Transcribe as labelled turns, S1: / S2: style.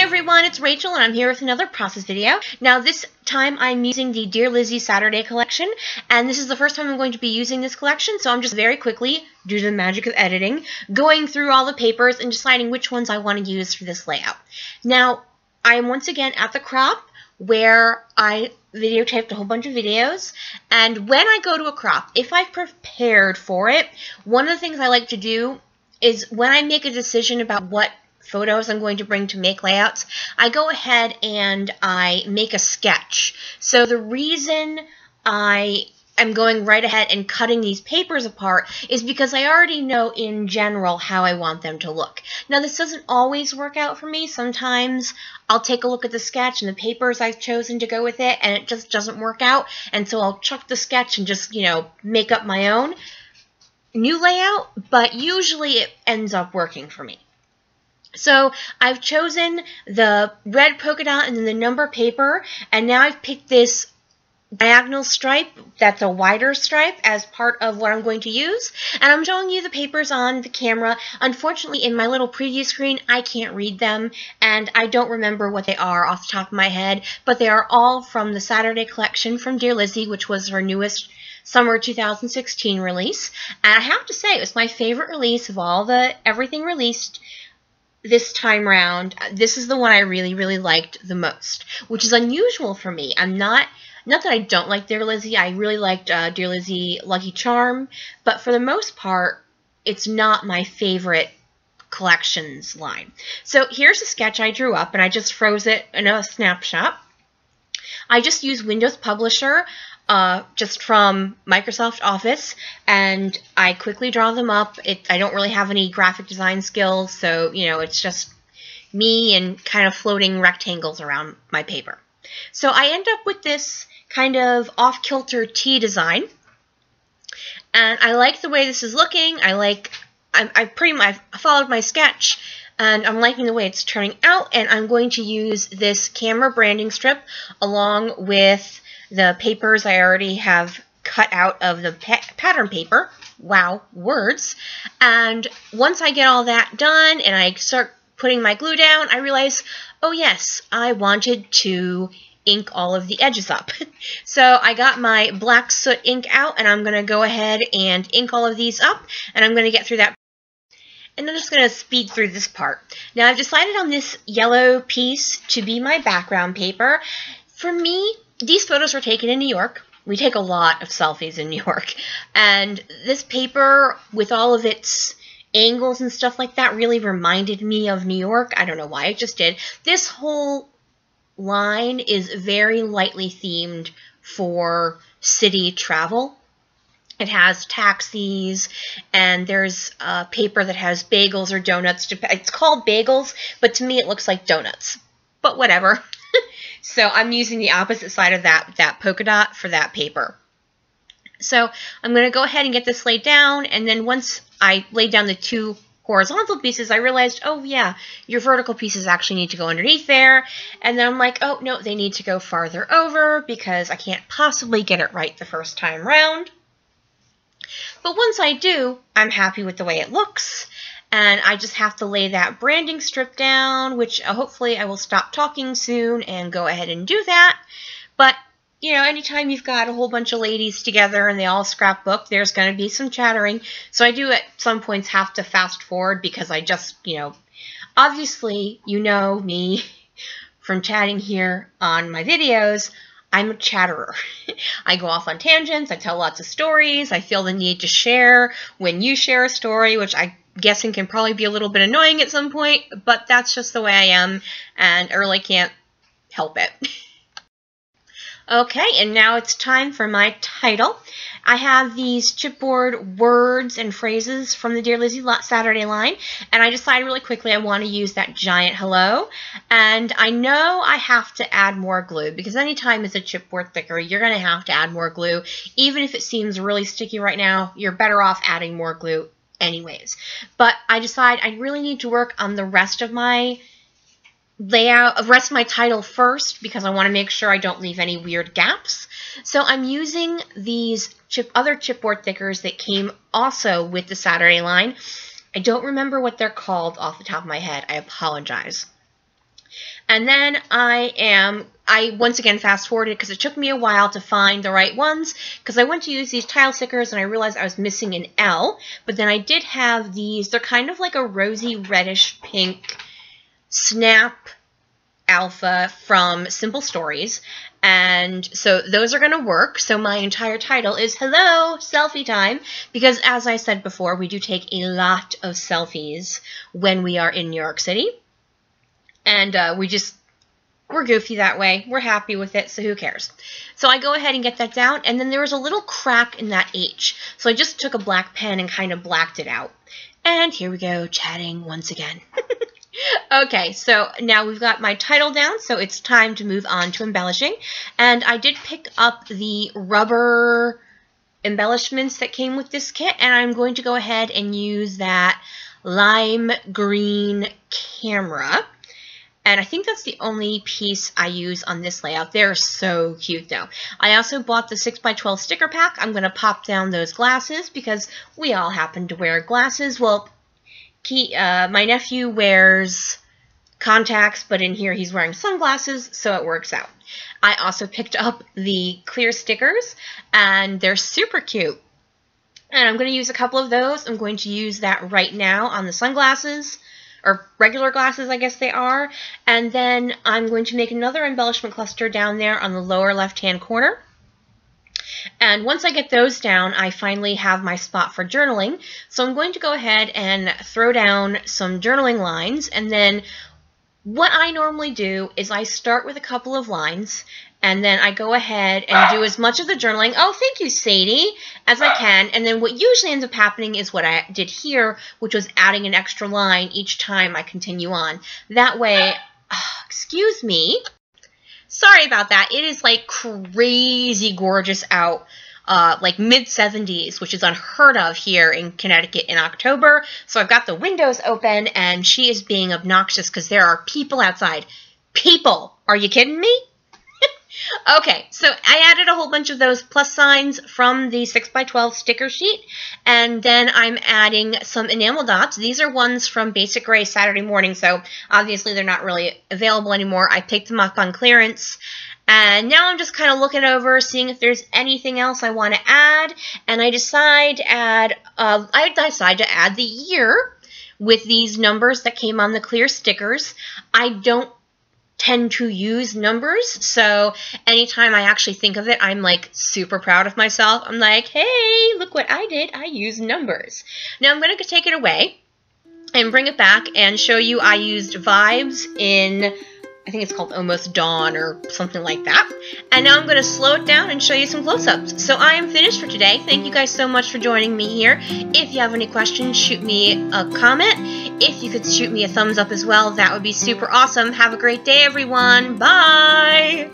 S1: Everyone, it's Rachel and I'm here with another process video. Now this time I'm using the Dear Lizzy Saturday collection, and this is the first time I'm going to be using this collection, so I'm just very quickly, due to the magic of editing, going through all the papers and deciding which ones I want to use for this layout. Now, I am once again at the crop where I videotaped a whole bunch of videos, and when I go to a crop, if I've prepared for it, one of the things I like to do is when I make a decision about what photos I'm going to bring to make layouts, I go ahead and I make a sketch. So the reason I am going right ahead and cutting these papers apart is because I already know in general how I want them to look. Now this doesn't always work out for me. Sometimes I'll take a look at the sketch and the papers I've chosen to go with it and it just doesn't work out, and so I'll chuck the sketch and just, make up my own new layout, but usually it ends up working for me. So I've chosen the red polka dot and then the number paper, and now I've picked this diagonal stripe that's a wider stripe as part of what I'm going to use, and I'm showing you the papers on the camera. Unfortunately, in my little preview screen, I can't read them, and I don't remember what they are off the top of my head, but they are all from the Saturday collection from Dear Lizzy, which was her newest summer 2016 release, and I have to say it was my favorite release of everything released this time round. This is the one I really liked the most, which is unusual for me. I'm not that I don't like Dear Lizzy. I really liked Dear Lizzy Lucky Charm, but for the most part, it's not my favorite collections line. So here's a sketch I drew up, and I just froze it in a snapshot. I just used Windows Publisher, just from Microsoft Office, and I quickly draw them up. I don't really have any graphic design skills, so, it's just me and kind of floating rectangles around my paper. So I end up with this kind of off-kilter T design, and I like the way this is looking. I followed my sketch, and I'm liking the way it's turning out, and I'm going to use this camera branding strip along with the papers I already have cut out of the pattern paper. Wow, words. And once I get all that done and I start putting my glue down, I realize, oh yes, I wanted to ink all of the edges up. So I got my black soot ink out, and I'm going to go ahead and ink all of these up, and I'm going to get through that. And I'm just going to speed through this part. Now I've decided on this yellow piece to be my background paper. For me, these photos were taken in New York. We take a lot of selfies in New York. And this paper, with all of its angles and stuff like that, really reminded me of New York. I don't know why, it just did. This whole line is very lightly themed for city travel. It has taxis, and there's a paper that has bagels or donuts. It's called bagels, but to me it looks like donuts. But whatever. So I'm using the opposite side of that polka dot for that paper. So I'm going to go ahead and get this laid down, and then once I laid down the two horizontal pieces, I realized, oh yeah, your vertical pieces actually need to go underneath there. And then I'm like, oh no, they need to go farther over because I can't possibly get it right the first time round. But once I do, I'm happy with the way it looks. And I just have to lay that branding strip down, which hopefully I will stop talking soon and go ahead and do that. But, anytime you've got a whole bunch of ladies together and they all scrapbook, there's going to be some chattering. So I do at some points have to fast forward because I just, obviously, me from chatting here on my videos. I'm a chatterer. I go off on tangents, I tell lots of stories, I feel the need to share when you share a story, which I'm guessing can probably be a little bit annoying at some point, but that's just the way I am, and I really can't help it. Okay, and now it's time for my title. I have these chipboard words and phrases from the Dear Lizzy Saturday line, and I decided really quickly I want to use that giant hello, and I know I have to add more glue, because anytime it's a chipboard thicker, you're going to have to add more glue. Even if it seems really sticky right now, you're better off adding more glue anyways. But I decided I really need to work on the rest of my title first, because I want to make sure I don't leave any weird gaps. So I'm using these other chipboard thickers that came also with the Saturday line. I don't remember what they're called off the top of my head. I apologize. And then I once again fast forwarded because it took me a while to find the right ones because I went to use these tile stickers and I realized I was missing an L, but then I did have these. They're kind of like a rosy reddish pink Snap Alpha from Simple Stories, and so those are going to work. So my entire title is Hello Selfie Time, because as I said before, we do take a lot of selfies when we are in New York City, and we're goofy that way. We're happy with it, so who cares? So I go ahead and get that down, and then there was a little crack in that H. So I just took a black pen and kind of blacked it out. And here we go, chatting once again. Okay, so now we've got my title down, so it's time to move on to embellishing. And I did pick up the rubber embellishments that came with this kit, and I'm going to go ahead and use that lime green camera. And I think that's the only piece I use on this layout. They're so cute, though. I also bought the 6x12 sticker pack. I'm going to pop down those glasses because we all happen to wear glasses. Well, my nephew wears contacts, but in here he's wearing sunglasses, so it works out. I also picked up the clear stickers, and they're super cute. And I'm going to use a couple of those. I'm going to use that right now on the sunglasses, or regular glasses, I guess they are. And then I'm going to make another embellishment cluster down there on the lower left-hand corner. And once I get those down, I finally have my spot for journaling. So I'm going to go ahead and throw down some journaling lines. And then what I normally do is I start with a couple of lines, and then I go ahead and do as much of the journaling, oh, thank you, Sadie, as I can. And then what usually ends up happening is what I did here, which was adding an extra line each time I continue on. That way, excuse me, sorry about that. It is like crazy gorgeous out, like mid-70s, which is unheard of here in Connecticut in October. So I've got the windows open, and she is being obnoxious because there are people outside. People! Are you kidding me? Okay, so I added a whole bunch of those plus signs from the 6x12 sticker sheet, and then I'm adding some enamel dots. These are ones from Basic Gray Saturday Morning, so obviously they're not really available anymore. I picked them up on clearance, and now I'm just kind of looking over, seeing if there's anything else I want to add, and I decide to add the year with these numbers that came on the clear stickers. I don't tend to use numbers, so anytime I actually think of it, I'm like super proud of myself. I'm like, hey, look what I did. I used numbers. Now I'm going to take it away and bring it back and show you I used vibes in, I think it's called Almost Dawn or something like that. And now I'm going to slow it down and show you some close-ups. So I am finished for today. Thank you guys so much for joining me here. If you have any questions, shoot me a comment. If you could shoot me a thumbs up as well, that would be super awesome. Have a great day, everyone. Bye!